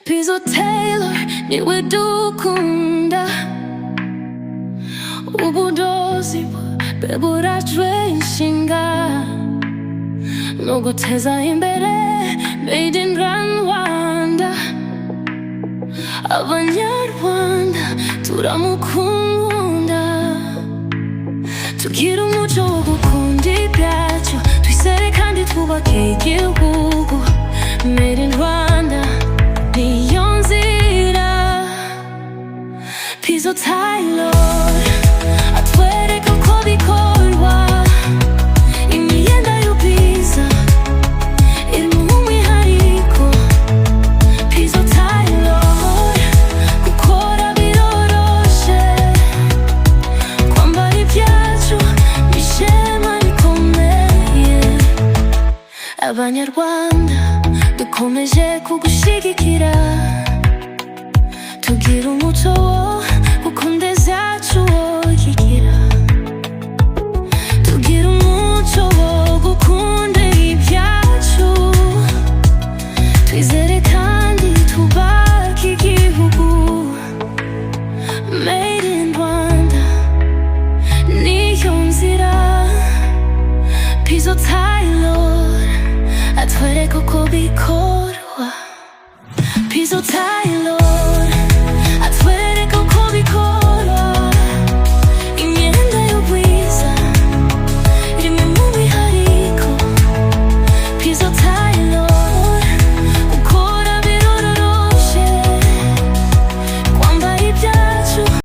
Pizo Tailor niwe dukunda, ubudozi bwe burajwe inshinga no guteza imbere made in Rwanda. Abanyarwanda turamukunda, tugira umuco wo gukunda ibyacu, twisere kandi twubake igihugu. Made in Rwanda niyo nzira. Pizo Tailor atwereka uko bikorwa, imyenda y'ubwiza iri mu mwihariko. Pizo Tailor gukora biroroshe, kwambara ibyacu n'ishema rikomeye. Abanyarwanda dukomeje kugushigikira, tugira umuco wo gukunda ibyacu woyigira. Tugira umuco wo gukunda ibyacu, twizere kandi twubake igihugu. Made in Rwanda niyo nzira. Pizo Tailor atwereka uko bikorwa. Pizo Tailor